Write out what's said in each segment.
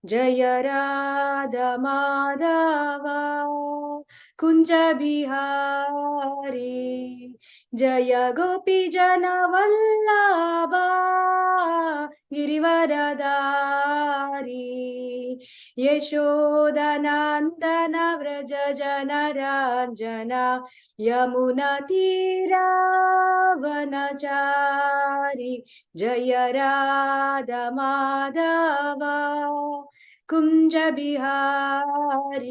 जय राधा माधव कुंज बिहारी जय गोपी जन वल्लभा गिरिवरधारी यशोदनंदन व्रज जनरंजना यमुना तीरावनचारी जय राधा माधव कुंज बिहारी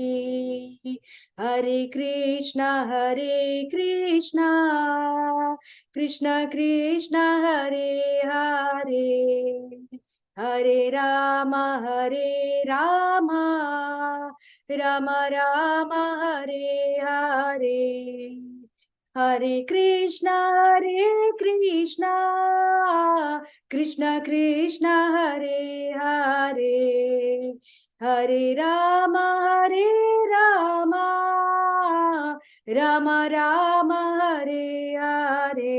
हरे कृष्ण कृष्ण कृष्ण हरे हरे हरे राम राम राम हरे हरे हरे कृष्ण कृष्ण कृष्ण हरे हरे हरे राम राम राम हरे हरे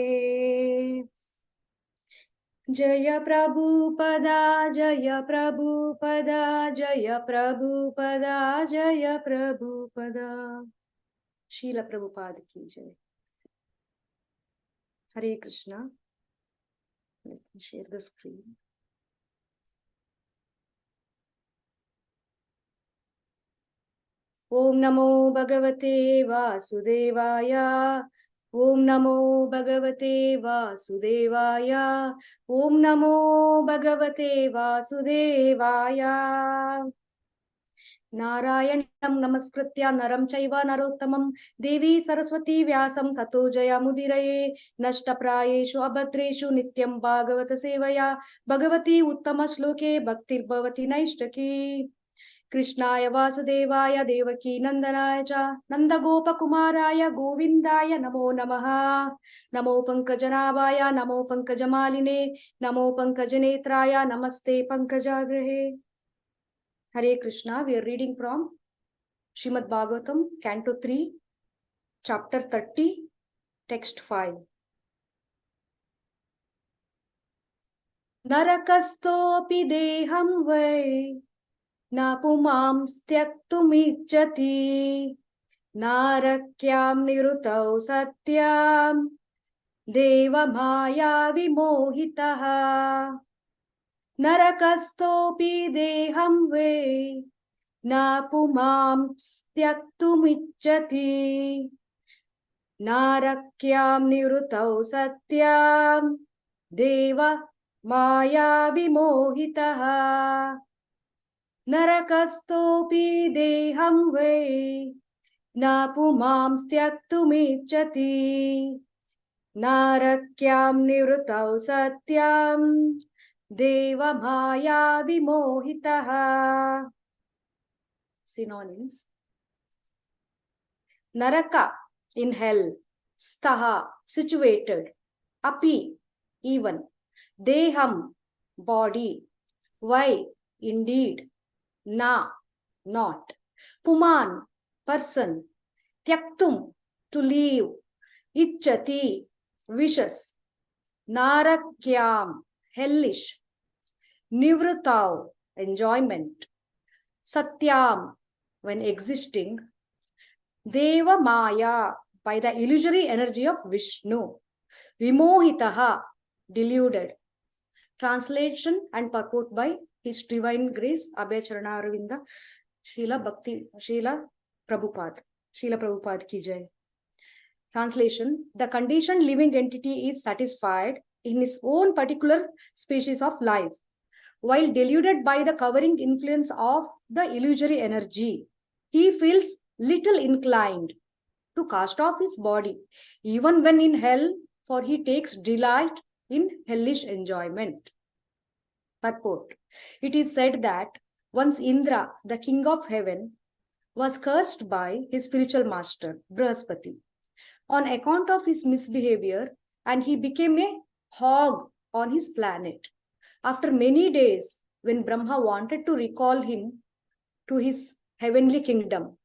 जय प्रभुपदा जय प्रभुपदा जय प्रभुपदा जय प्रभुपदा शील प्रभुपाद की जय हरे Krishna let me share the screen ओम नमो भगवते वासुदेवाय ओम नमो भगवते वासुदेवाय ओम नमो भगवते वासुदेवाय नारायणं नमस्कृत्य नरं चैव नरोत्तमं देवी सरस्वती व्यासं ततो जयमुदीरये नष्टप्रायेषु अभद्रेषु नित्यं भागवत सेवया भगवती उत्तमश्लोके भक्तिर्भवति नैष्टकी कृष्णाय वासुदेवाय देवकी नंदनाय च नंदगोपकुमाराय गोविन्दाय नमो नमः नमो पंकजनाभाय नमो पंकजमालिने नमो पंकजनेत्राय नमस्ते पंकजाग्रहे Hare Krishna. We are reading from Srimad Bhagavatam, Canto 3, Chapter 30, Text 5. Narakastopi deham vai na pumam styaktumichati narakyam nirutau satyam deva maya vimohitaha Narakastopi deham vai na pumam styaktumichati नारक्याम निरुतौ सत्याम देव माया विमोहितः नरकस्तोपि देहं वै न पुमां त्यक्तुमिच्छति नारक्याम निरुतौ सत्याम देव माया विमोहितः Synonyms Naraka in hell, staha, situated, api, even, deham, body, vai, indeed, na, not, puman, person, tyaktum, to leave, ichchati, wishes, narakyam, hellish, nivrutav, enjoyment, satyam, when existing, Deva Maya, by the illusory energy of Vishnu. Vimohitaha, deluded. Translation and purport by His Divine Grace, Abhay Charana Aravinda, Srila Prabhupada ki jai. Translation, the conditioned living entity is satisfied in his own particular species of life, while deluded by the covering influence of the illusory energy. He feels little inclined to cast off his body, even when in hell, for he takes delight in hellish enjoyment. Purport. It is said that once Indra, the king of heaven, was cursed by his spiritual master, Brihaspati, on account of his misbehavior, and he became a hog on his planet. After many days, when Brahma wanted to recall him to his heavenly kingdom,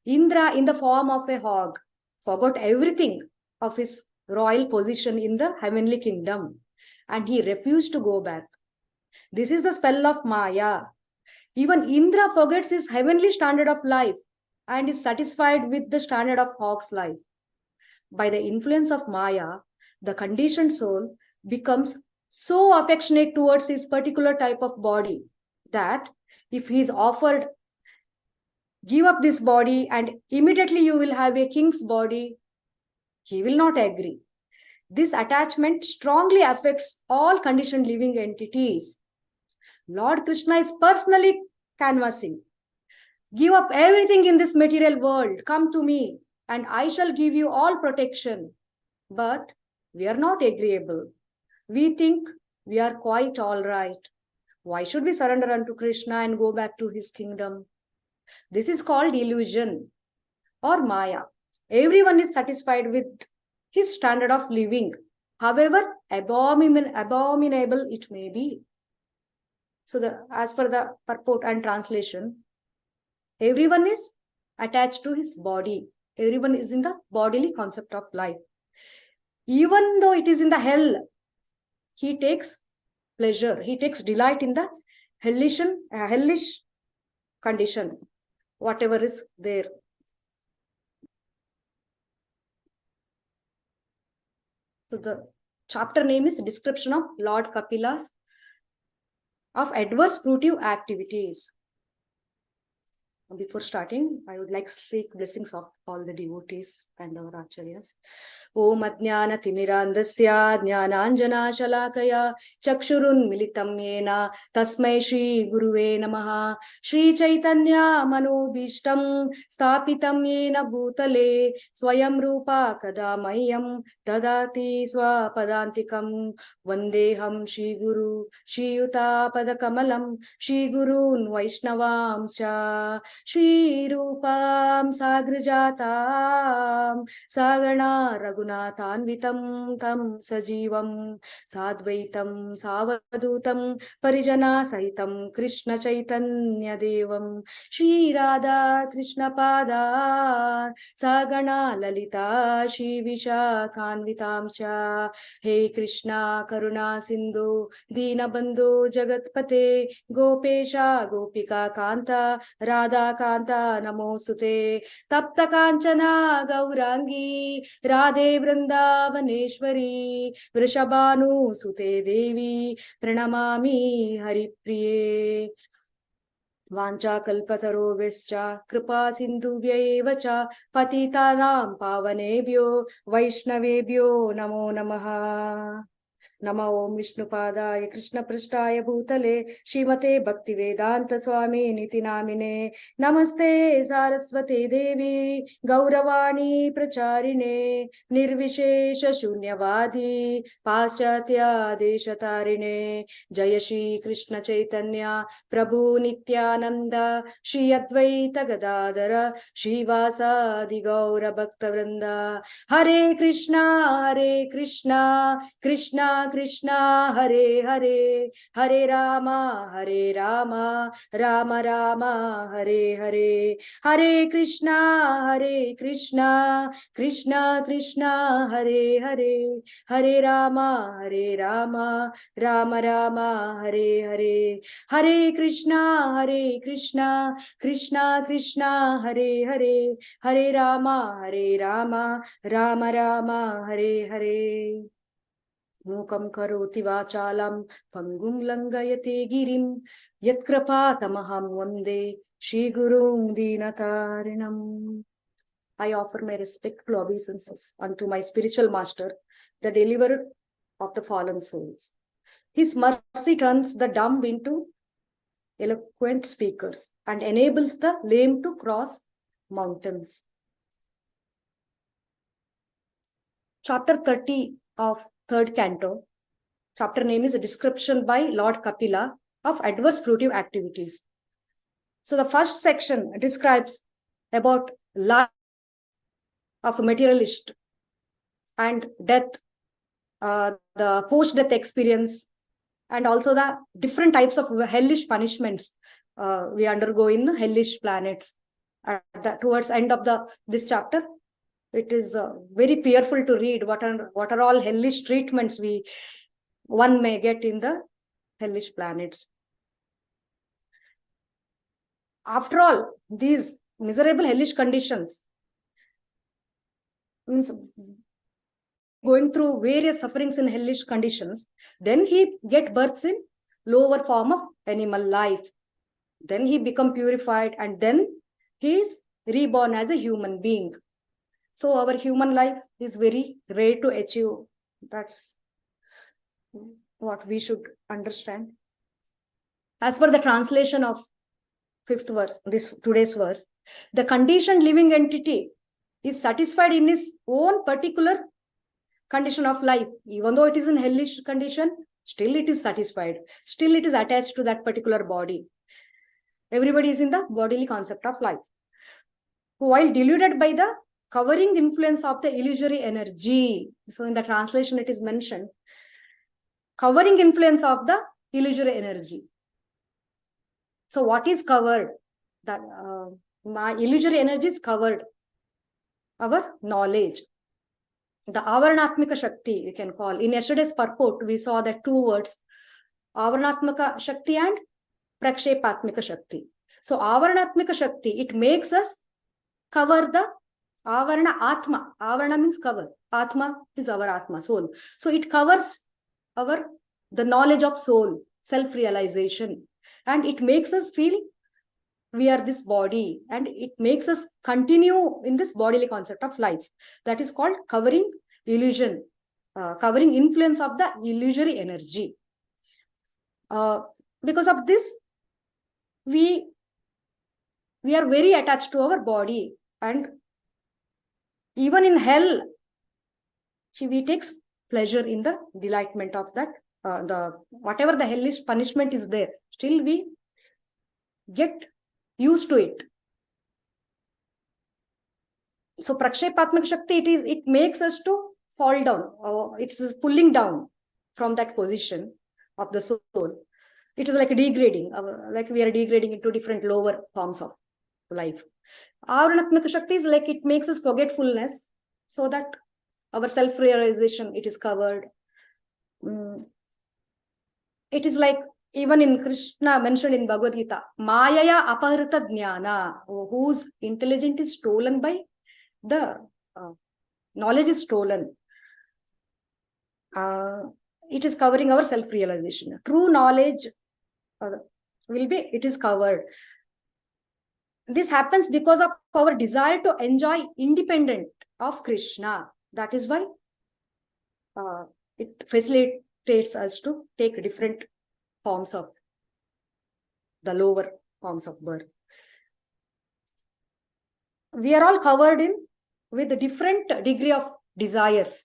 Indra, in the form of a hog, forgot everything of his royal position in the heavenly kingdom, and he refused to go back. This is the spell of Maya. Even Indra forgets his heavenly standard of life and is satisfied with the standard of hawk's life. By the influence of Maya, the conditioned soul becomes so affectionate towards his particular type of body that if he is offered, give up this body and immediately you will have a king's body, he will not agree. This attachment strongly affects all conditioned living entities. Lord Krishna is personally canvassing. Give up everything in this material world. Come to me, and I shall give you all protection. But we are not agreeable. We think we are quite all right. Why should we surrender unto Krishna and go back to his kingdom? This is called illusion or Maya. Everyone is satisfied with his standard of living, however abominable it may be. So, as per the purport and translation, everyone is attached to his body. Everyone is in the bodily concept of life. Even though it is in the hell, he takes pleasure, he takes delight in the hellish condition, whatever is there. So the chapter name is Description of Lord Kapila's of Adverse Fruitive Activities. Before starting, I would like to seek blessings of all the devotees and our acharyas. Om Ajnana Timirandasya Jnananjana Shalakaya Chakshurun Militam Yena Tasmai Shri Guruve Namaha Shri Chaitanya Manobishtam Stapitam Yena Bhutale Swayam Rupa Kadamayam Dadati Swapadantikam Vandeham Shri Guru Shri Yuta Padakamalam Shri Gurun Vaishnavamsha Shri Rupam Sagrajatam Sagana Raghunatanvitam Tam Sajivam Sadvaitam Savadutam Parijana Sahitam Krishna Chaitanya Devam Shri Radha Krishna Pada Sagana Lalita Shri Vishakanvitamsha He Krishna Karuna Sindhu Dinabandhu Jagatpate Gopesha Gopika Kanta Radha Kanta Namostute Tapta Kanchana Gaurangi Radhe Vrindavaneshwari Vrishabhanu Sute Devi Pranamami Haripriye Vancha kalpataro vescha kripa sindhubhya cha patitanam pavanebhyo vaishnavebhyo namo namaha. Nama Om Vishnupadaya Krishna Prishtaya Bhutale Srimate Bhaktivedanta Swami Niti Namine Namaste Saraswate Devi Gauravani Pracharine Nirvishesha Shunyavadi Paschatya Deshatarine Jaya Shri Krishna Chaitanya Prabhu Nityananda Shri Advaita Gadadara Shri Vasadi Gaura Bhaktavrinda Hare Krishna Krishna Krishna Hare Hare Hare Rama Rama Rama Hare Hare Hare Krishna Krishna Krishna Hare Hare Hare Rama Rama Rama Hare Hare Hare Krishna Krishna Hare Hare Hare Rama Rama Hare Hare Mukam karoti vachalam pangum langayate girim yatkrapatamaham vande Shri Gurum Dinatarinam. I offer my respectful obeisances unto my spiritual master, the deliverer of the fallen souls. His mercy turns the dumb into eloquent speakers and enables the lame to cross mountains. Chapter 30 of third canto. Chapter name is a description by Lord Kapila of adverse fruitive activities. So the first section describes about life of a materialist and death, the post-death experience, and also the different types of hellish punishments we undergo in the hellish planets. Towards end of this chapter, it is very fearful to read what are all hellish treatments one may get in the hellish planets. After all, these miserable hellish conditions means going through various sufferings in hellish conditions, then he get births in lower form of animal life. Then he become purified and then he is reborn as a human being. So our human life is very rare to achieve. That's what we should understand. As per the translation of 5th verse, this today's verse, the conditioned living entity is satisfied in his own particular condition of life. Even though it is in hellish condition, still it is satisfied. Still it is attached to that particular body. Everybody is in the bodily concept of life. While deluded by the covering influence of the illusory energy. So in the translation it is mentioned, covering influence of the illusory energy. So what is covered? That my illusory energy is covered. Our knowledge. The Avaranatmika Shakti, we can call. In yesterday's purport, we saw that two words, Avaranatmika Shakti and Prakshepatmika Shakti. So Avaranatmika Shakti, it makes us cover the Avarana Atma. Avarana means cover. Atma is our Atma, soul. So it covers the knowledge of soul, self-realization. And it makes us feel we are this body. And it makes us continue in this bodily concept of life. That is called covering illusion, covering influence of the illusory energy. Because of this, we are very attached to our body. And even in hell, we takes pleasure in the delightment of that. Whatever the hellish punishment is there, still we get used to it. So Prakshepatmaka Shakti, it makes us to fall down. It is pulling down from that position of the soul. It is like degrading, like we are degrading into different lower forms of life. Avaranatmika Shakti is like it makes us forgetfulness, so that our self-realization, it is covered. It is like even in Krishna mentioned in Bhagavad Gita, Mayaya Aparita Jnana, whose intelligence is stolen by the knowledge is stolen. It is covering our self-realization. True knowledge it is covered. This happens because of our desire to enjoy independent of Krishna. That is why it facilitates us to take different forms of the lower forms of birth. We are all covered with a different degree of desires.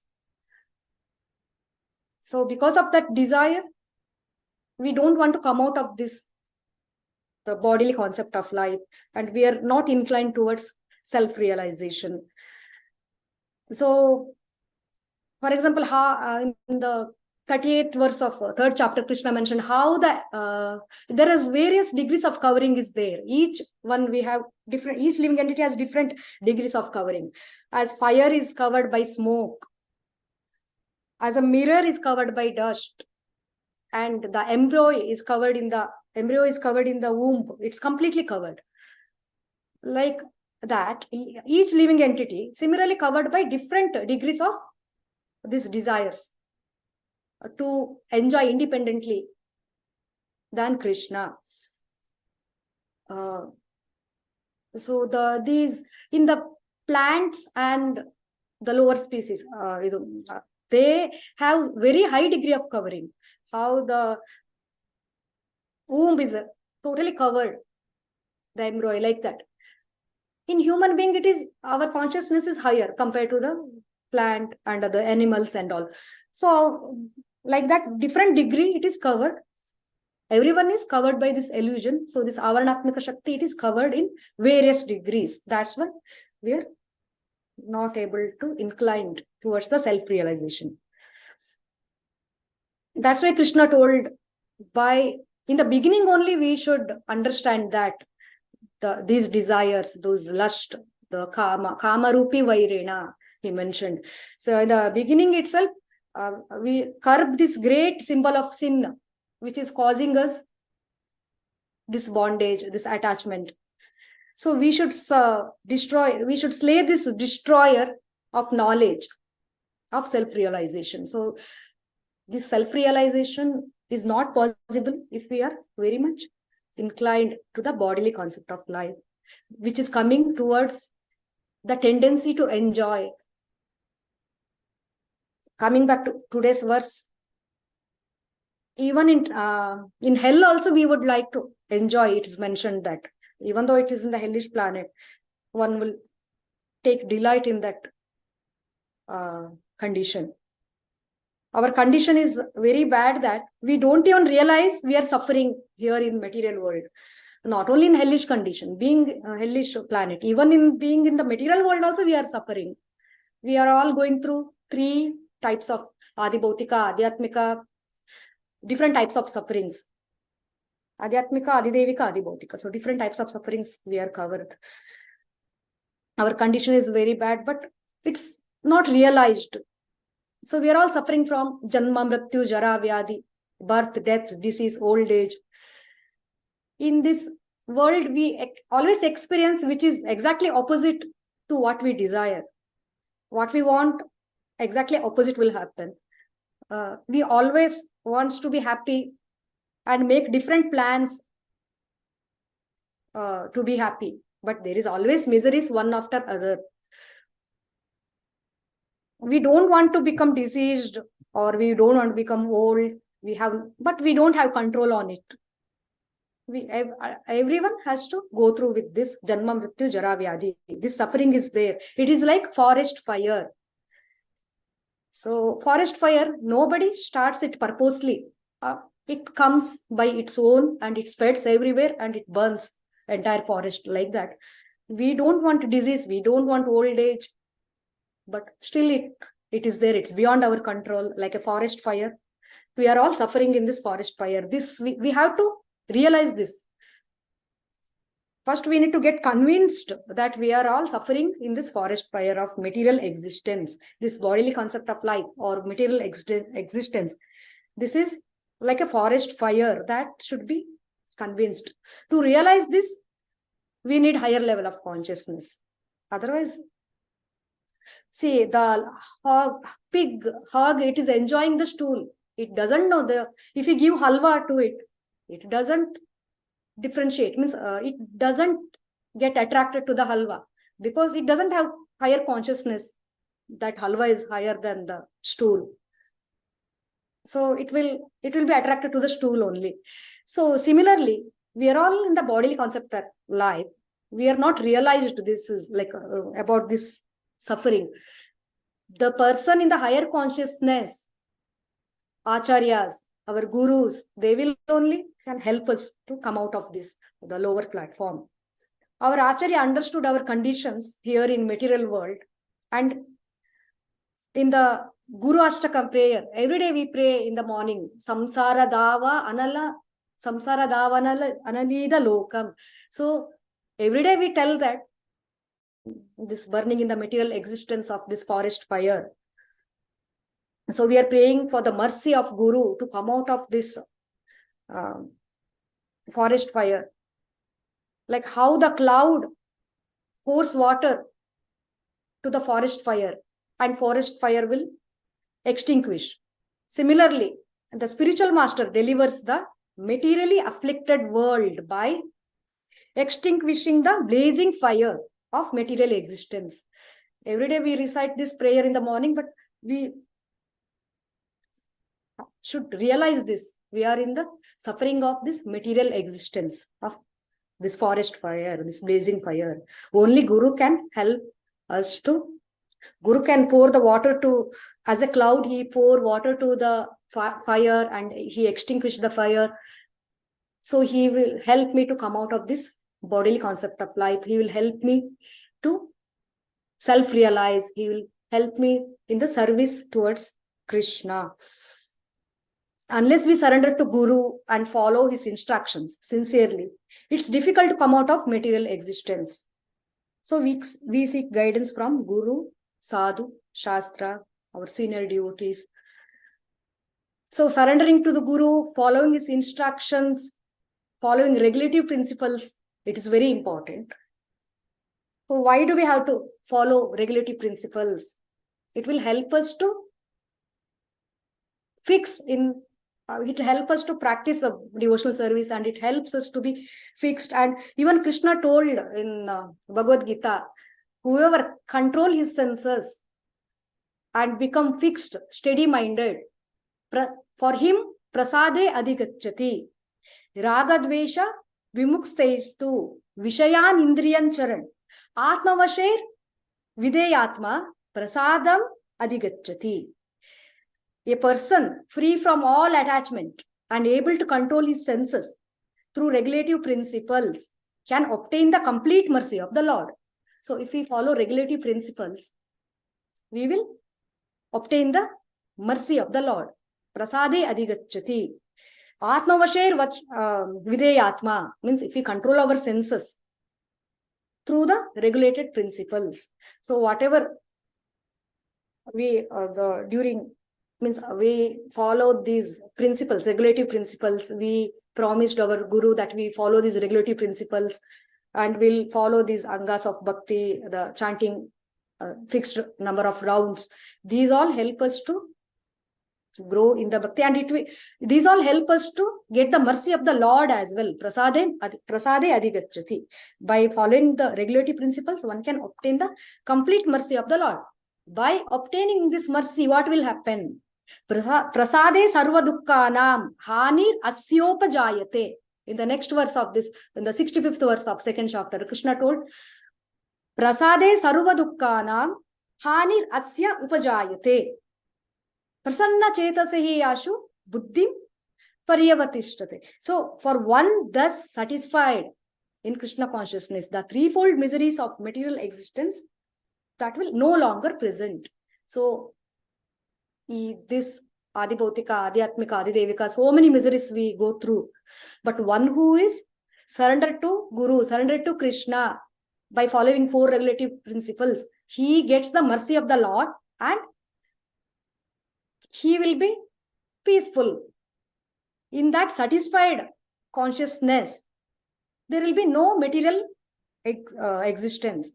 So because of that desire, we don't want to come out of this, the bodily concept of life, and we are not inclined towards self-realization. So, for example, in the 38th verse of 3rd chapter, Krishna mentioned how there is various degrees of covering is there. Each one we have different, each living entity has different degrees of covering. As fire is covered by smoke, as a mirror is covered by dust, and the embryo is covered in the womb. It's completely covered. Like that, each living entity similarly covered by different degrees of these desires to enjoy independently than Krishna. So these in the plants and the lower species, they have very high degree of covering. How the womb is totally covered, the embryo, like that. In human being, it is our consciousness is higher compared to the plant and the animals and all. So like that, different degree it is covered. Everyone is covered by this illusion. So this Avaranatmika Shakti, it is covered in various degrees. That's why we are not able to incline towards the self-realization. That's why Krishna told, in the beginning only we should understand that these desires, those lust, the kama rupi vairena, he mentioned. So in the beginning itself, we curb this great symbol of sin, which is causing us this bondage, this attachment. So we should we should slay this destroyer of knowledge, of self-realization. So this self-realization is not possible if we are very much inclined to the bodily concept of life, which is coming towards the tendency to enjoy. Coming back to today's verse, even in hell also we would like to enjoy. It is mentioned that even though it is in the hellish planet, one will take delight in that condition. Our condition is very bad that we don't even realize we are suffering here in material world. Not only in hellish condition, being a hellish planet, even in being in the material world also we are suffering. We are all going through three types of adibhautika, adhyatmika, different types of sufferings. Adhyatmika, adidevika, adibhautika. So different types of sufferings we are covered. Our condition is very bad, but it's not realized. So we are all suffering from janma, mrityu, jara, vyadi, birth, death, disease, old age. In this world, we always experience which is exactly opposite to what we desire. What we want, exactly opposite will happen. We always want to be happy and make different plans to be happy. But there is always miseries one after other. We don't want to become diseased or we don't want to become old. But we don't have control on it. Everyone has to go through with this janma, mrityu, jara, vyadi. This suffering is there. It is like forest fire. So forest fire, nobody starts it purposely. It comes by its own and it spreads everywhere and it burns entire forest like that. We don't want disease. We don't want old age. But still it is there. It's beyond our control, like a forest fire. We are all suffering in this forest fire. We have to realize this. First, we need to get convinced that we are all suffering in this forest fire of material existence, this bodily concept of life or material existence. This is like a forest fire that should be convinced. To realize this, we need higher level of consciousness. Otherwise, see, the pig, hog, it is enjoying the stool. It doesn't know if you give halwa to it, it doesn't differentiate. Means it doesn't get attracted to the halwa because it doesn't have higher consciousness that halwa is higher than the stool. So it will be attracted to the stool only. So similarly, we are all in the bodily concept of life. We are not realized this is like about this suffering. The person in the higher consciousness, acharyas, our gurus, they will only can help us to come out of this, the lower platform. Our acharya understood our conditions here in material world, and in the Guru Ashtakam prayer, every day we pray in the morning, samsara dava anala ananida lokam. So every day we tell that this burning in the material existence of this forest fire. So we are praying for the mercy of Guru to come out of this forest fire. Like how the cloud pours water to the forest fire and forest fire will extinguish. Similarly, the spiritual master delivers the materially afflicted world by extinguishing the blazing fire of material existence. Every day we recite this prayer in the morning, but we should realize this. We are in the suffering of this material existence of this forest fire, this blazing fire. Only Guru can help us to. Guru can pour the water to, as a cloud, he pour water to the fire and he extinguish the fire. So he will help me to come out of this bodily concept of life. He will help me to self-realize. He will help me in the service towards Krishna. Unless we surrender to Guru and follow his instructions sincerely, it's difficult to come out of material existence. So we seek guidance from Guru, Sadhu, Shastra, our senior devotees. So surrendering to the Guru, following his instructions, following regulative principles, it is very important. So why do we have to follow regulative principles? It will help us to fix in, it helps us to practice a devotional service, and it helps us to be fixed. And even Krishna told in Bhagavad Gita, whoever control his senses and become fixed, steady-minded, for him prasade adhigacchati, ragadvesha vimukstaistu, vishayan indriyan charan, atmavasher videyatma prasadam adhigacchati. A person free from all attachment and able to control his senses through regulative principles can obtain the complete mercy of the Lord. So if we follow regulative principles, we will obtain the mercy of the Lord. Prasade adhigacchati. Atmavasher videyatma means if we control our senses through the regulated principles. So whatever we we followed these principles, regulative principles. We promised our Guru that we follow these regulative principles and we'll follow these angas of bhakti, the chanting, fixed number of rounds. These all help us to grow in the bhakti, and these all help us to get the mercy of the Lord as well. Prasade adhigacchati. By following the regulative principles, one can obtain the complete mercy of the Lord. By obtaining this mercy, what will happen? Prasade sarva dukkhanam hanir asyopajayate. In the next verse of this, in the 65th verse of second chapter, Krishna told, Prasade sarva dukkhanam hanir asya upajayate. Prasanna chetasehi yashu buddhim paryavatishtate. So, for one thus satisfied in Krishna consciousness, the threefold miseries of material existence, that will no longer present. So, this Adibhautika, Adhyatmika, Adidevika, so many miseries we go through. But one who is surrendered to Guru, surrendered to Krishna, by following four regulative principles, he gets the mercy of the Lord and he will be peaceful. In that satisfied consciousness, there will be no material existence.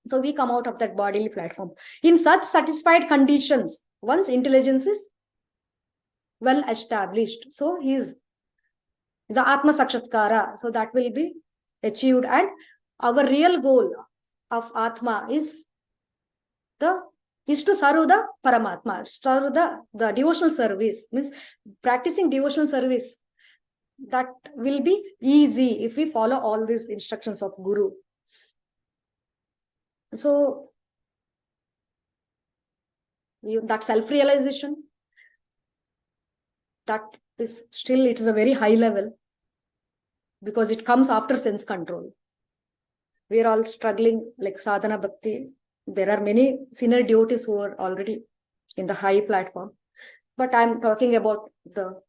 So we come out of that bodily platform. In such satisfied conditions, one's intelligence is well established. So he is the Atma Sakshatkara. So that will be achieved. And our real goal of Atma is to serve the Paramatma, serve the devotional service. Means practicing devotional service, that will be easy if we follow all these instructions of Guru. So that self-realization, that is still, it is a very high level because it comes after sense control. We are all struggling like sadhana bhakti. There are many senior devotees who are already in the high platform, but I'm talking about the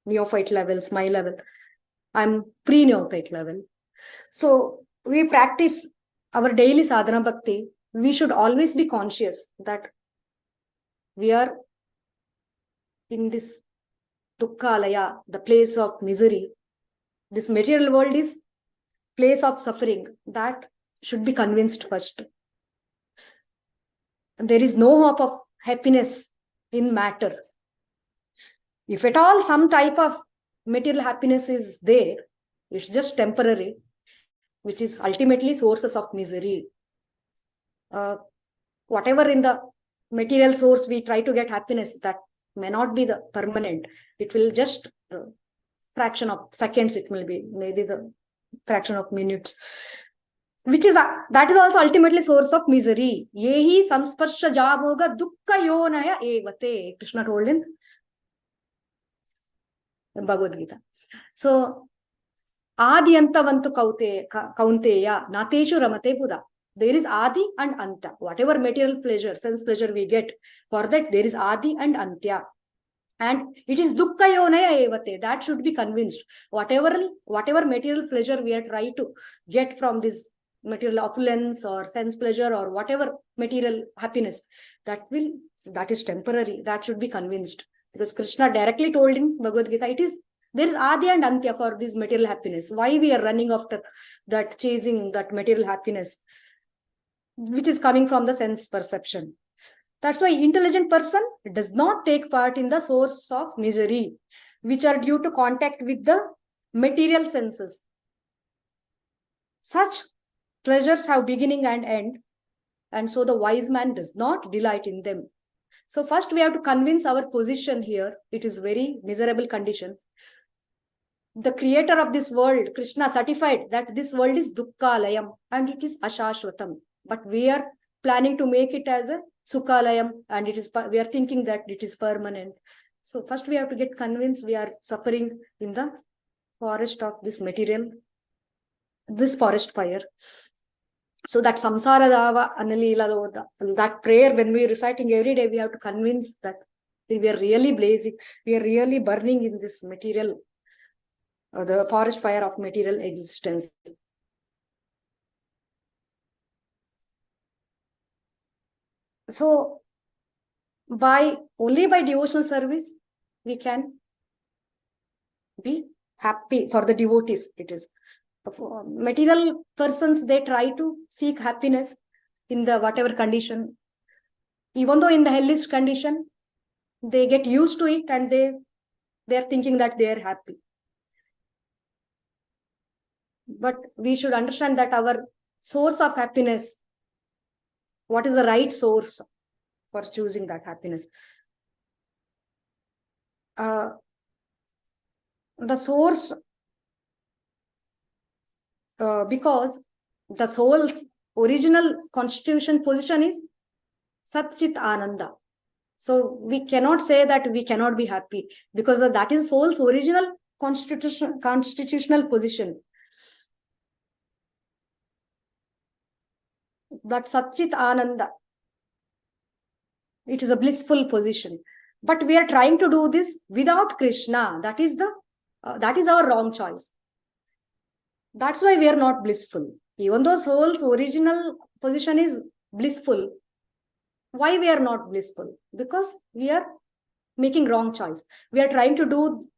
neophyte levels, my level. I'm pre-neophyte level. So we practice our daily sadhana bhakti. We should always be conscious that we are in this dukkhalaya, the place of misery. This material world is place of suffering. That should be convinced first. There is no hope of happiness in matter. If at all some type of material happiness is there, it's just temporary, which is ultimately sources of misery. Whatever in the material source we try to get happiness, that may not be the permanent. It will just fraction of seconds, it will be maybe the fraction of minutes, which is that is also ultimately source of misery. Yehi samsparsha jamoga dukkha yonaya evate, Krishna told in Bhagavad Gita. So adi antavantu kaunteya nateshu ramate buddha. There is adi and anta. Whatever material pleasure, sense pleasure we get, for that there is adi and antya. And it is dukkha yonaya evate. That should be convinced. Whatever material pleasure we are trying to get from this material opulence or sense pleasure or whatever material happiness, that is temporary. That should be convinced. Because Krishna directly told in Bhagavad Gita, there is Adi and Antya for this material happiness. Why we are running after that, chasing that material happiness, which is coming from the sense perception. That's why intelligent person does not take part in the source of misery, which are due to contact with the material senses. Such pleasures have beginning and end, and so the wise man does not delight in them. So first we have to convince our position here. It is very miserable condition. The creator of this world, Krishna, certified that this world is dukkhalayam and it is ashashvatam. But we are planning to make it as a sukhalayam, and we are thinking that it is permanent. So first we have to get convinced we are suffering in the forest of this material, this forest fire. So that samsara dava analila, that prayer when we are reciting every day, we have to convince that we are really blazing, we are really burning in this material, the forest fire of material existence. So only by devotional service we can be happy. For the devotees, it is. For material persons, they try to seek happiness in the whatever condition. Even though in the hellish condition, they get used to it and they are thinking that they are happy. But we should understand that our source of happiness, what is the right source for choosing that happiness? The source, because the soul's original constitution position is Satchit Ananda. So we cannot say that we cannot be happy, because that is soul's original constitutional position. That Satchit Ananda, it is a blissful position. But we are trying to do this without Krishna. That is our wrong choice. That's why we are not blissful. Even though soul's original position is blissful, why we are not blissful? Because we are making wrong choice. We are trying to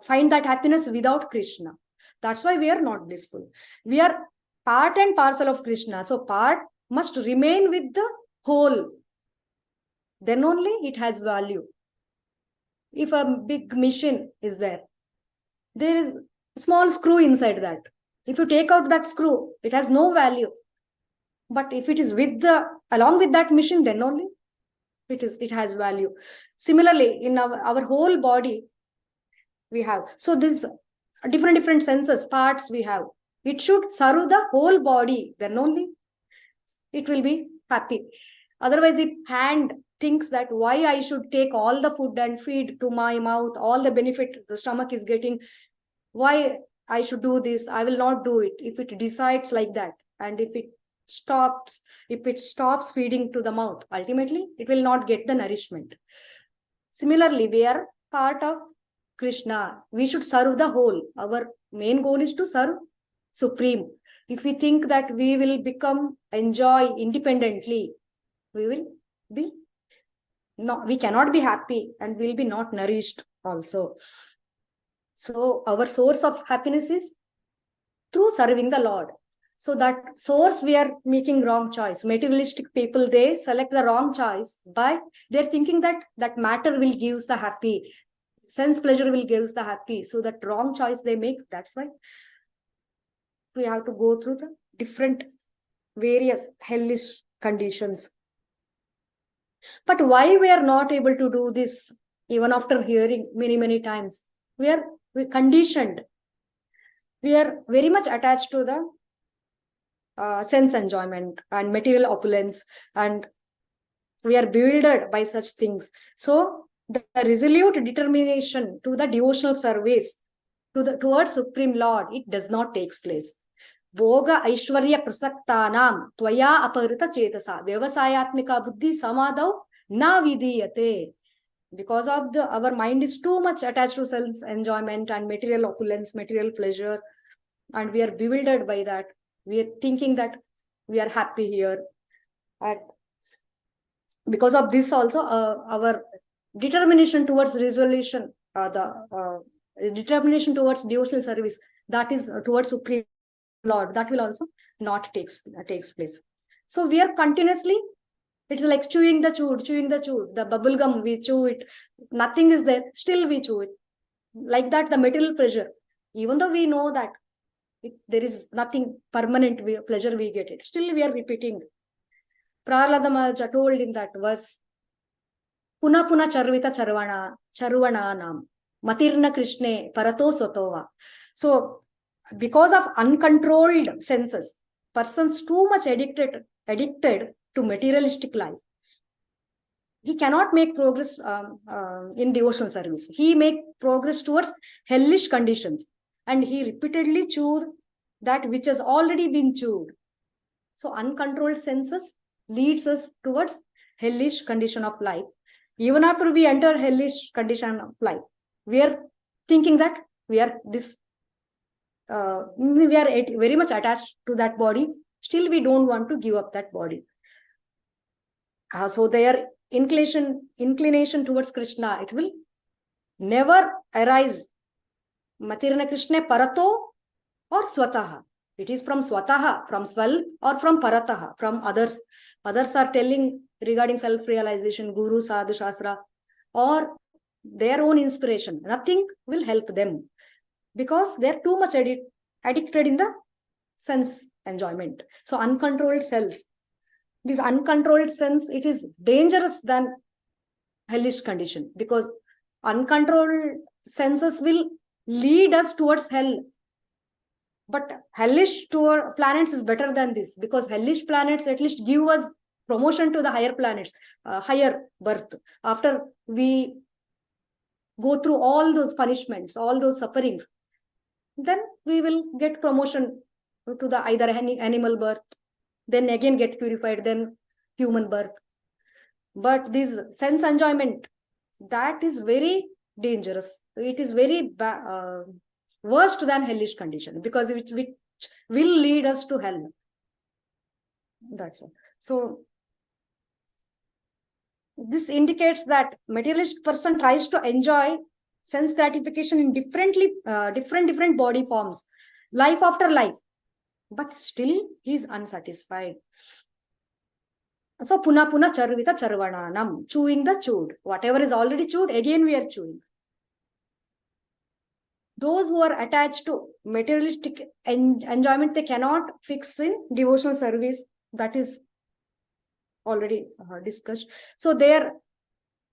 find that happiness without Krishna. That's why we are not blissful. We are part and parcel of Krishna. So part must remain with the whole. Then only it has value. If a big machine is there is a small screw inside that. If you take out that screw, it has no value. But if it is along with that machine, then only it has value. Similarly, in our whole body, we have. So this different senses, parts we have. It should serve the whole body. Then only it will be happy. Otherwise, if hand thinks that why I should take all the food and feed to my mouth, all the benefit the stomach is getting, why I should do this, I will not do it. If it decides like that, and if it stops feeding to the mouth, ultimately it will not get the nourishment. Similarly, we are part of Krishna. We should serve the whole. Our main goal is to serve Supreme. If we think that we will enjoy independently, we cannot be happy and will be not nourished also. So our source of happiness is through serving the Lord. So that source we are making wrong choice. Materialistic people, they select the wrong choice by they're thinking that matter will give the happy, sense pleasure will give the happy. So that wrong choice they make. That's why we have to go through the different various hellish conditions. But why we are not able to do this, even after hearing many times? We're conditioned. We are very much attached to the sense enjoyment and material opulence, and we are bewildered by such things. So the resolute determination to the devotional service towards Supreme Lord, it does not take place. Bhoga Aishwarya Prasaktanam Tvaya Aparita Chetasa Vyavasayatmika Buddhi Samadau Na Vidiyate. Because of our mind is too much attached to sense enjoyment and material opulence, material pleasure, and we are bewildered by that. We are thinking that we are happy here. And because of this also, our determination towards resolution, the determination towards devotional service, that is towards Supreme Lord, that will also not takes place. So we are continuously, it's like chewing the chewed, the bubble gum, we chew it, nothing is there, still we chew it. Like that, the material pleasure, even though we know that there is nothing permanent pleasure we get it, still we are repeating. Prahlada Maharaj told in that verse, Puna Puna Charvita Charvananam Matirna Krishne Parato Sotova. So, because of uncontrolled senses, persons too much addicted to materialistic life, he cannot make progress in devotional service. He make progress towards hellish conditions, and he repeatedly chewed that which has already been chewed. So uncontrolled senses leads us towards hellish condition of life. Even after we enter hellish condition of life, we are thinking that we are very much attached to that body. Still, we don't want to give up that body. So their inclination towards Krishna, it will never arise. Matirana Krishna Parato or Swataha. It is from Swataha, from Swal, or from Parataha, from others. Others are telling regarding self-realization, Guru, Sadhu, Shastra, or their own inspiration. Nothing will help them because they are too much addicted in the sense enjoyment. So uncontrolled selves. This uncontrolled sense, it is dangerous than hellish condition, because uncontrolled senses will lead us towards hell. But hellish planets is better than this, because hellish planets at least give us promotion to the higher planets, higher birth. After we go through all those punishments, all those sufferings, then we will get promotion to the either animal birth, then again get purified, then human birth. But this sense enjoyment, that is very dangerous. It is very worse than hellish condition, because it will lead us to hell. That's all. So this indicates that materialistic person tries to enjoy sense gratification in different body forms, life after life, but still he is unsatisfied. So puna charvita charvananam, chewing the chewed. Whatever is already chewed, again we are chewing. Those who are attached to materialistic enjoyment, they cannot fix in devotional service. That is already discussed. So their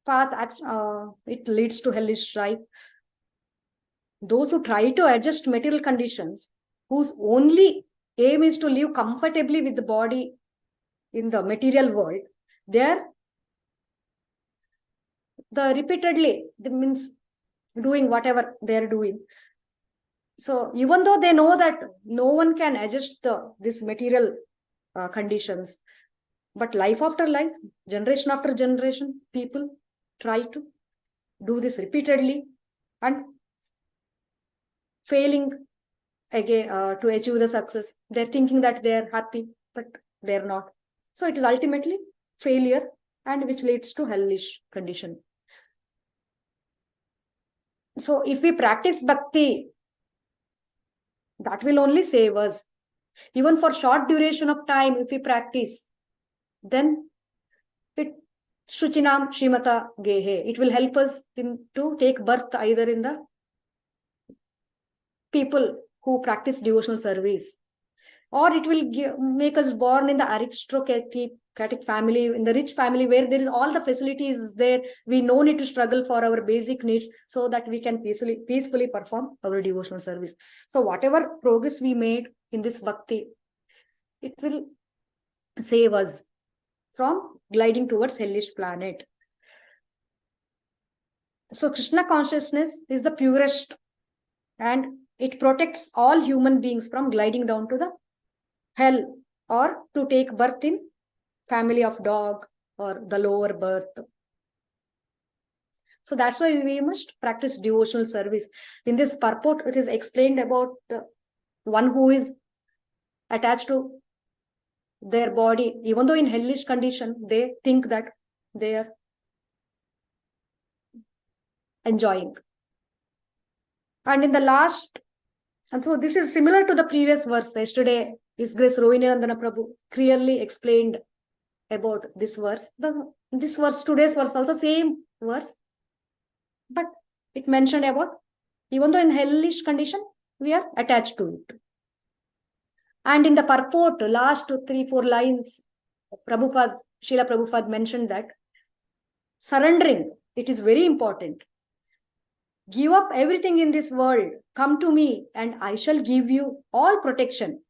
path, it leads to hellish life. Those who try to adjust material conditions, whose only aim is to live comfortably with the body in the material world, they repeatedly, that means doing whatever they are doing. So even though they know that no one can adjust this material conditions, but life after life, generation after generation, people try to do this repeatedly and failing again to achieve the success. They're thinking that they're happy, but they're not. So it is ultimately failure, and which leads to hellish condition. So if we practice bhakti, that will only save us. Even for short duration of time, if we practice, then it Shuchinam Shrimata Gehe, it will help us to take birth either in the people who practice devotional service, or it will make us born in the aristocratic family, in the rich family, where there is all the facilities there. We no need to struggle for our basic needs, so that we can peacefully perform our devotional service. So whatever progress we made in this bhakti, it will save us from gliding towards hellish planet. So Krishna consciousness is the purest, and it protects all human beings from gliding down to the hell, or to take birth in family of dog or the lower birth. So that's why we must practice devotional service. In this purport, it is explained about one who is attached to their body, even though in hellish condition, they think that they are enjoying. And in the last, and so this is similar to the previous verse. Yesterday, His Grace Rohinirandana Prabhu clearly explained about this verse. This verse, today's verse, also same verse, but it mentioned about even though in hellish condition we are attached to it. And in the purport, last 3-4 lines, Prabhupada, Srila Prabhupada mentioned that surrendering, it is very important. Give up everything in this world. Come to me and I shall give you all protection.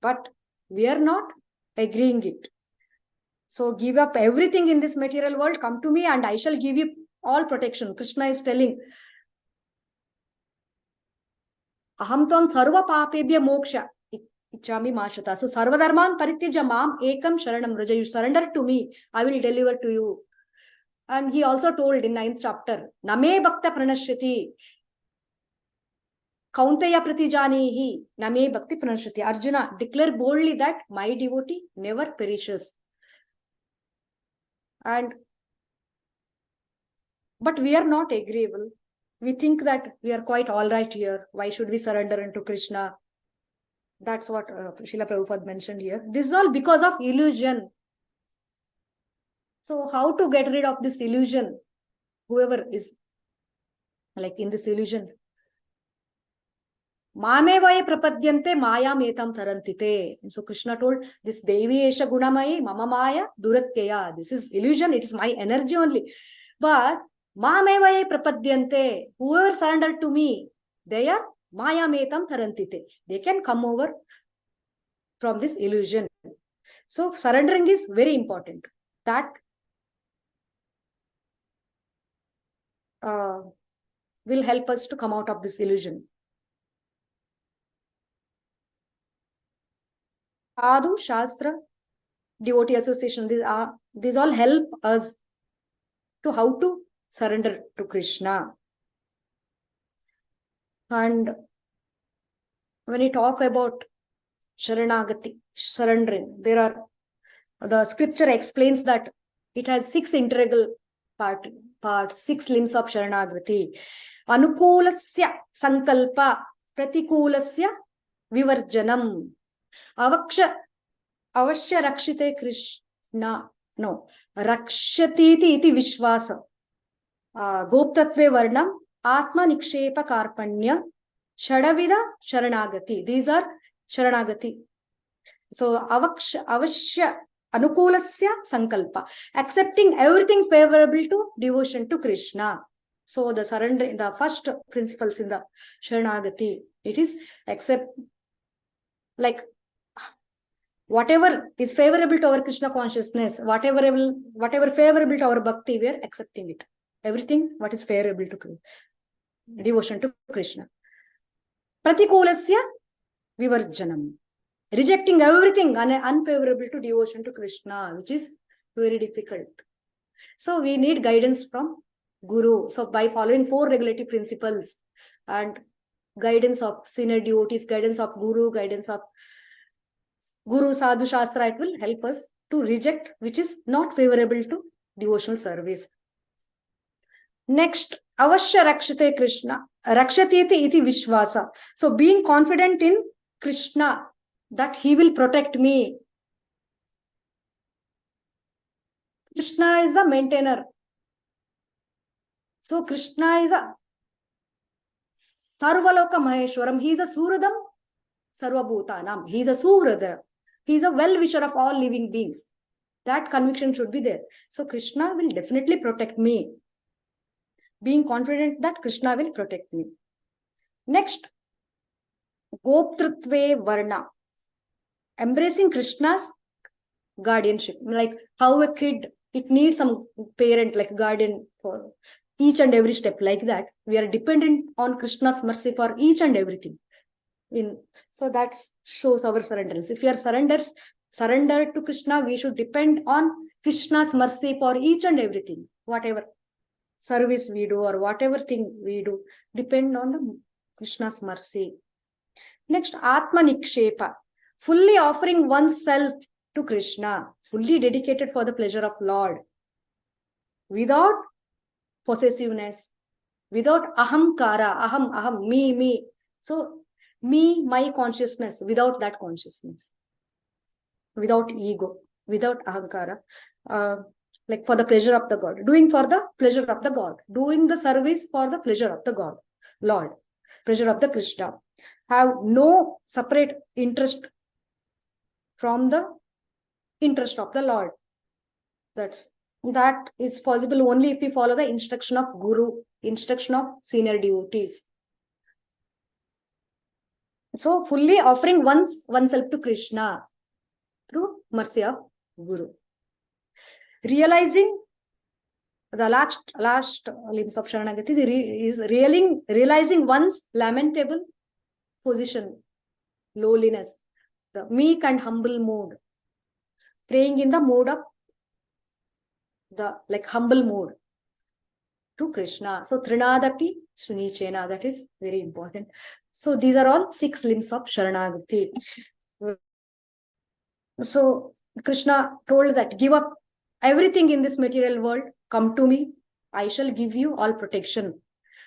But we are not agreeing it. So give up everything in this material world. Come to me and I shall give you all protection. Krishna is telling, Aham tvam sarva papebhya moksha ichami mashata. So sarva dharman parityaja mam ekam sharanam vraja. You surrender to me, I will deliver to you. And he also told in 9th chapter, Name bhakta pranashyati. Kaunteya pratijanihi. Name bhakti pranashyati. Arjuna, declare boldly that my devotee never perishes. But we are not agreeable. We think that we are quite all right here. Why should we surrender into Krishna? That's what Srila Prabhupada mentioned here. This is all because of illusion. So how to get rid of this illusion? Whoever is like in this illusion. Mamevaye prapadyante mayam etam tarantite. So Krishna told, this Devi esha gunamayi mama maya duratyaya. This is illusion. It is my energy only. But Mamevaye prapadyante. Whoever surrendered to me, they are mayam etam tarantite. They can come over from this illusion. So surrendering is very important. That will help us to come out of this illusion. Sadhu, Shastra, devotee association, these all help us to how to surrender to Krishna. And when we talk about Sharanagati, surrendering, the scripture explains that it has 6 integral parts, 6 limbs of Sharanagati. Anukulasya sankalpa pratikulasya vivarjanam. Avashya rakshite Krishna. No. Rakshatiti iti vishvasa. Goptatve varnam atma nikshepa karpanya shadavida sharanagati. These are Sharanagati. So avashya anukulasya sankalpa. Accepting everything favorable to devotion to Krishna. So the surrender, the first principles in the Sharanagati, it is accept, like, whatever is favorable to our Krishna consciousness, whatever favorable to our bhakti, we are accepting it. Everything what is favorable to devotion to Krishna. Pratikulasya vivarjanam. Rejecting everything unfavorable to devotion to Krishna, which is very difficult. So we need guidance from Guru. So by following 4 regulative principles and guidance of senior devotees, guidance of Guru, guidance of Guru, Sadhu, Shastra, it will help us to reject which is not favorable to devotional service. Next, avashya rakshate Krishna, rakshati iti vishvasa. So being confident in Krishna, that he will protect me. Krishna is a maintainer. So Krishna is a Sarvaloka Maheshwaram. He is a Suradam Sarvabhutanam. He is a Surada. He is a well-wisher of all living beings. That conviction should be there. So Krishna will definitely protect me. Being confident that Krishna will protect me. Next, Goptrutve Varna. Embracing Krishna's guardianship. Like how a kid, it needs some parent, like guardian for each and every step, like that. We are dependent on Krishna's mercy for each and everything. So that shows our surrenderance. If we are surrendered to Krishna, we should depend on Krishna's mercy for each and everything. Whatever service we do or whatever thing we do, depend on the Krishna's mercy. Next, Atma Nikshepa. Fully offering oneself to Krishna, fully dedicated for the pleasure of Lord, without possessiveness, without ahamkara, aham, me. So me, my consciousness, without that consciousness, without ego, without ahamkara, like for the pleasure of the God, doing for the pleasure of the God, doing the service for the pleasure of the God, Lord, pleasure of the Krishna, have no separate interest from the interest of the Lord. That is possible only if we follow the instruction of Guru, instruction of senior devotees. So fully offering oneself to Krishna through mercy of Guru. Realizing the last limbs of Sharanagati is realizing one's lamentable position, lowliness, the meek and humble mood, praying in the mode of the humble mode to Krishna. So Trinadapi Sunichena, that is very important. So these are all 6 limbs of Sharanagati. So Krishna told that give up everything in this material world, come to me, I shall give you all protection.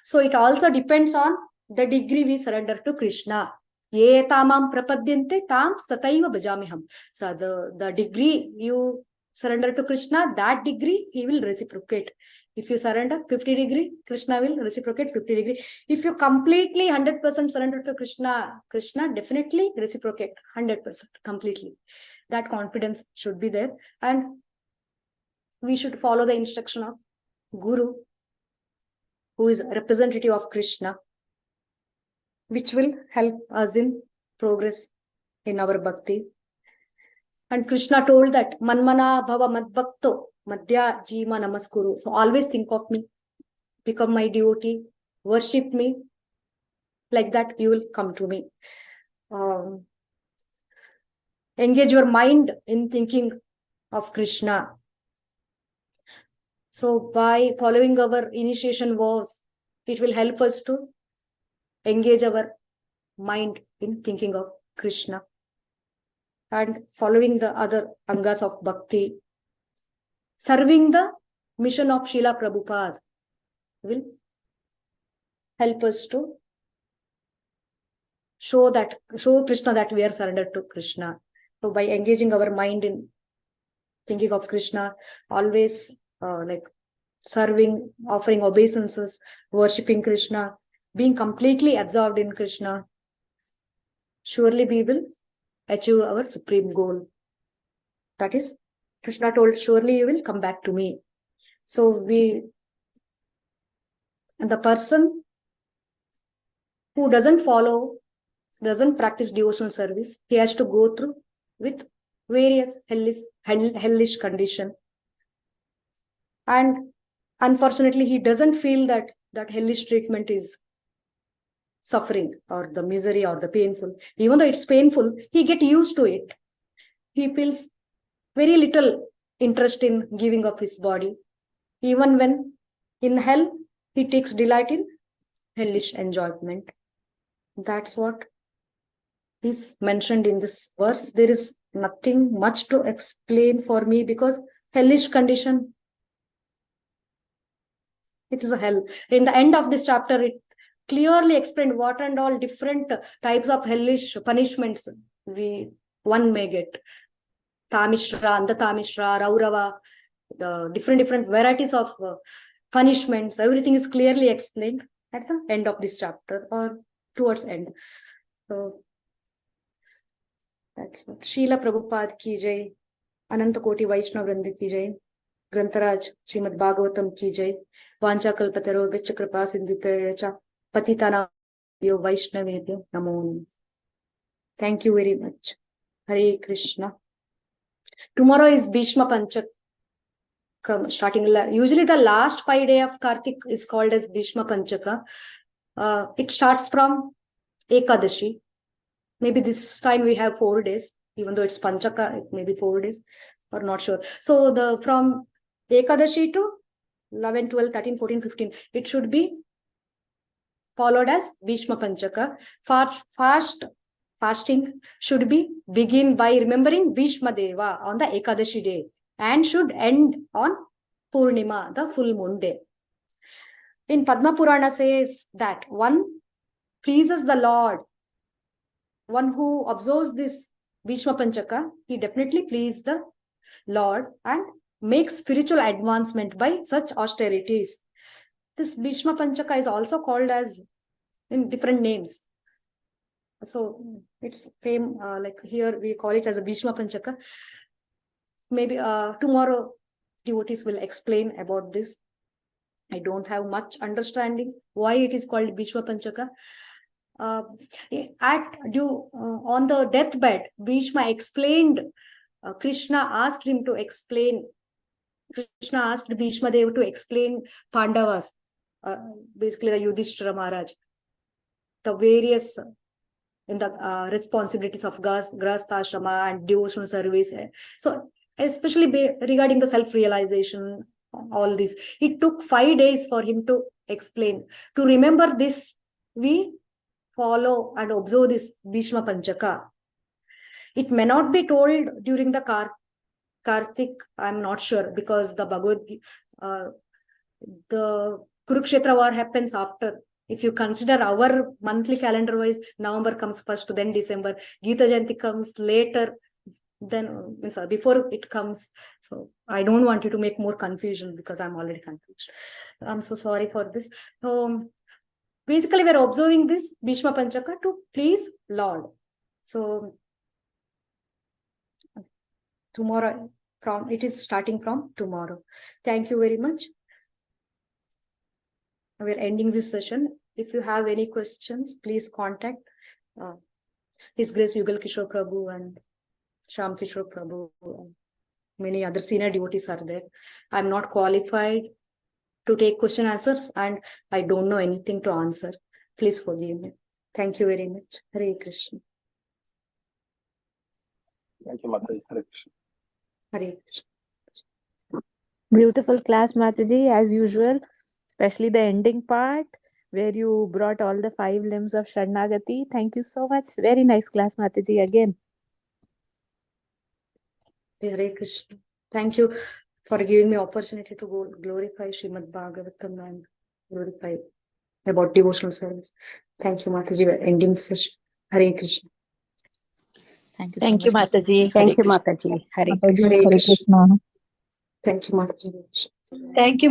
So it also depends on the degree we surrender to Krishna. Ye tamam prapadyante tam sataiva bhajamiham. So the degree you surrender to Krishna, that degree he will reciprocate. If you surrender 50 degree, Krishna will reciprocate 50 degree. If you completely 100% surrender to Krishna, Krishna definitely reciprocate 100% completely. That confidence should be there, and we should follow the instruction of Guru, who is a representative of Krishna, which will help us in progress in our bhakti. And Krishna told that manmana bhava madbhakto madhya jima namaskuru. So always think of me, become my devotee, worship me. Like that you will come to me. Engage your mind in thinking of Krishna. So by following our initiation vows, it will help us to engage our mind in thinking of Krishna. And following the other angas of bhakti, serving the mission of Srila Prabhupada will help us to show Krishna that we are surrendered to Krishna. So by engaging our mind in thinking of Krishna, always serving, offering obeisances, worshipping Krishna, being completely absorbed in Krishna, surely we will achieve our supreme goal. That is, Krishna told, surely you will come back to me. So the person who doesn't practice devotional service, he has to go through with various hellish condition. And unfortunately, he doesn't feel that hellish treatment is suffering or the misery or the painful. Even though it's painful, he gets used to it. He feels very little interest in giving up his body. Even when in hell, he takes delight in hellish enjoyment. That's what is mentioned in this verse. There is nothing much to explain for me, because hellish condition, it is a hell. In the end of this chapter, it clearly explained what and all different types of hellish punishments one may get. Tamishra, Andatamishra, Raurava, the different varieties of punishments, everything is clearly explained at the end of this chapter or towards end. So that's what. Srila Prabhupada ki jai, Ananta Koti Vaishnav Vrindi ki jai, Grantaraj Srimad Bhagavatam ki jai, Vancha Kalpataro Vischa Kripa Sindhute Patitana Vaishnavebhyo Namo. Thank you very much. Hare Krishna. Tomorrow is Bhishma Panchaka starting. Usually the last 5 days of Kartik is called as Bhishma Panchaka. It starts from Ekadashi. Maybe this time we have 4 days, even though it's Panchaka, it may be 4 days, or not sure. So from Ekadashi to 11, 12, 13, 14, 15, it should be followed as Bhishma Panchaka. Fasting should be begin by remembering Bhishma Deva on the Ekadashi day and should end on Purnima, the full moon day. In Padma Purana says that one pleases the Lord, one who observes this Bhishma Panchaka, he definitely pleases the Lord and makes spiritual advancement by such austerities. This Bhishma Panchaka is also called as in different names. So it's like here we call it as a Bhishma Panchaka. Maybe tomorrow devotees will explain about this. I don't have much understanding why it is called Bhishma Panchaka. On the deathbed, Bhishma explained. Krishna asked him to explain. Krishna asked Bhishma Dev to explain Pandavas, basically the Yudhishthira Maharaj, the various in the responsibilities of Grastha and devotional service. So especially regarding the self-realization, all this, it took 5 days for him to explain. To remember this, we follow and observe this Bhishma Panchaka. It may not be told during the Kartik, I'm not sure, because the the Kurukshetra war happens after. If you consider our monthly calendar wise, November comes first, then December, Gita Jayanti comes later, then before it comes. So I don't want you to make more confusion because I'm already confused. I'm so sorry for this. Basically, we're observing this Bhishma Panchaka to please Lord. So tomorrow, it is starting from tomorrow. Thank you very much. We're ending this session. If you have any questions, please contact His Grace Yugal Kishore Prabhu and Sham Kishore Prabhu. Many other senior devotees are there. I'm not qualified to take question answers and I don't know anything to answer. Please forgive me. Thank you very much. Hare Krishna. Thank you, Mataji. Hare Krishna. Hare Krishna. Beautiful class, Mataji, as usual, especially the ending part where you brought all the 5 limbs of Sharanagati. Thank you so much. Very nice class, Mataji, again. Hare Krishna. Thank you for giving me opportunity to glorify Srimad Bhagavatam and glorify about devotional service. Thank you, Mataji. We're ending the session. Hare Krishna. Thank you, Mataji. Thank you, Mataji. Hare Hare Krishna. Krishna. Thank you, Mataji. Thank you.